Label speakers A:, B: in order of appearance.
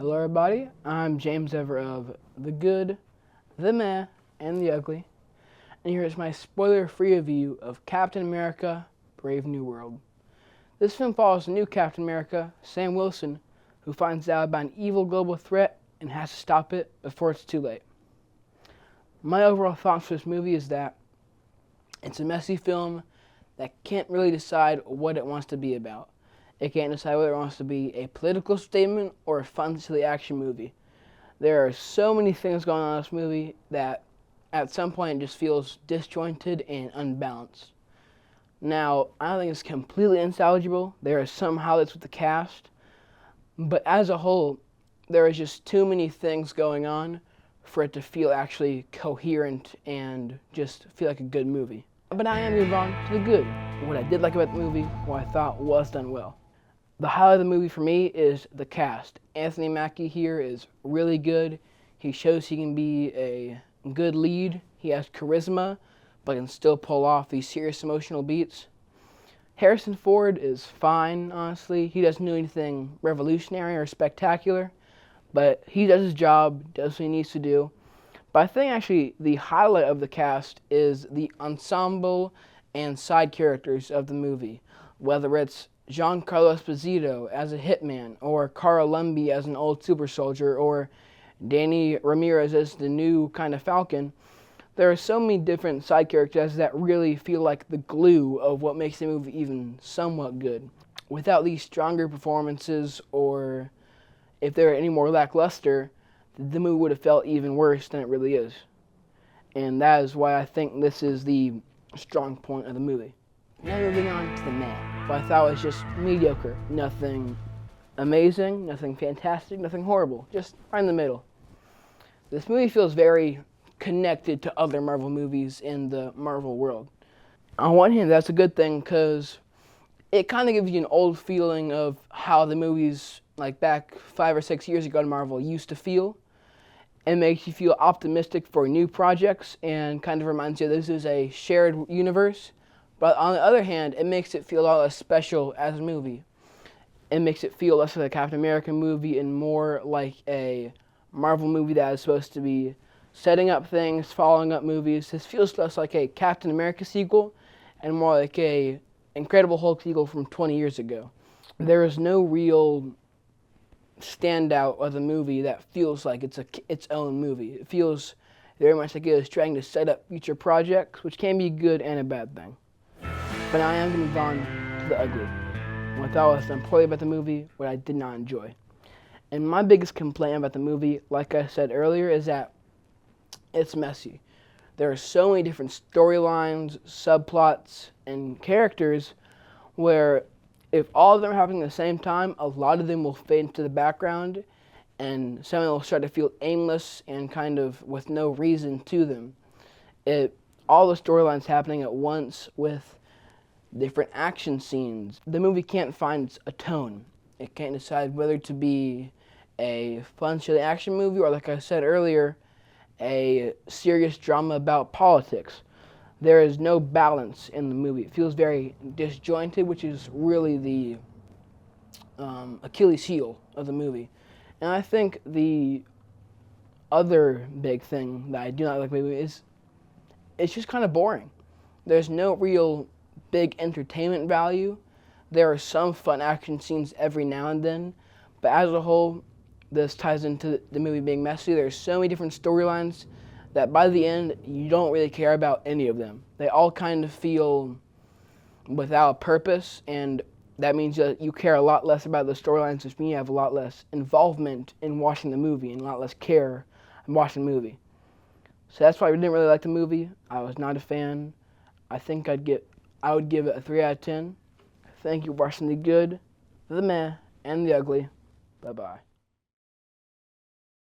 A: Hello everybody, I'm James Ever of The Good, The Meh, and The Ugly, and here is my spoiler-free review of Captain America: Brave New World. This film follows the new Captain America, Sam Wilson, who finds out about an evil global threat and has to stop it before it's too late. My overall thoughts for this movie is that it's a messy film that can't really decide what it wants to be about. It can't decide whether it wants to be a political statement or a fun, silly action movie. There are so many things going on in this movie that at some point it just feels disjointed and unbalanced. Now, I don't think it's completely insalvageable. There are some highlights with the cast, but as a whole, there is just too many things going on for it to feel actually coherent and just feel like a good movie. But I am moving on to the good. What I did like about the movie, what I thought was done well. The highlight of the movie for me is the cast. Anthony Mackie here is really good. He shows he can be a good lead. He has charisma, but can still pull off these serious emotional beats. Harrison Ford is fine, honestly. He doesn't do anything revolutionary or spectacular, but he does his job, does what he needs to do. But I think actually the highlight of the cast is the ensemble and side characters of the movie, whether it's Giancarlo Esposito as a hitman, or Cara Lumby as an old super soldier, or Danny Ramirez as the new kind of Falcon. There are so many different side characters that really feel like the glue of what makes the movie even somewhat good. Without these stronger performances, or if they were any more lackluster, the movie would have felt even worse than it really is. And that is why I think this is the strong point of the movie. Now moving on to the meh. What I thought was just mediocre. Nothing amazing, nothing fantastic, nothing horrible. Just right in the middle. This movie feels very connected to other Marvel movies in the Marvel world. On one hand, that's a good thing because it kind of gives you an old feeling of how the movies like back 5 or 6 years ago in Marvel used to feel. It makes you feel optimistic for new projects and kind of reminds you this is a shared universe. But on the other hand, it makes it feel a lot less special as a movie. It makes it feel less like a Captain America movie and more like a Marvel movie that is supposed to be setting up things, following up movies. This feels less like a Captain America sequel and more like a Incredible Hulk sequel from 20 years ago. There is no real standout of the movie that feels like it's its own movie. It feels very much like it is trying to set up future projects, which can be a good and a bad thing. But now I am going to move on to the ugly. What I thought was done poorly about the movie, what I did not enjoy. And my biggest complaint about the movie, like I said earlier, is that it's messy. There are so many different storylines, subplots, and characters where if all of them are happening at the same time, a lot of them will fade into the background and some of them will start to feel aimless and kind of with no reason to them. All the storylines happening at once with different action scenes. The movie can't find a tone. It can't decide whether to be a fun, silly action movie or, like I said earlier, a serious drama about politics. There is no balance in the movie. It feels very disjointed, which is really the Achilles heel of the movie. And I think the other big thing that I do not like about the movie is it's just kind of boring. There's no real big entertainment value. There are some fun action scenes every now and then, but as a whole, this ties into the movie being messy. There's so many different storylines that by the end, you don't really care about any of them. They all kind of feel without purpose, and that means that you care a lot less about the storylines, which means you have a lot less involvement in watching the movie and a lot less care in watching the movie. So that's why I didn't really like the movie. I was not a fan. I would give it a 3 out of 10. Thank you for watching The Good, The Meh, and The Ugly. Bye-bye.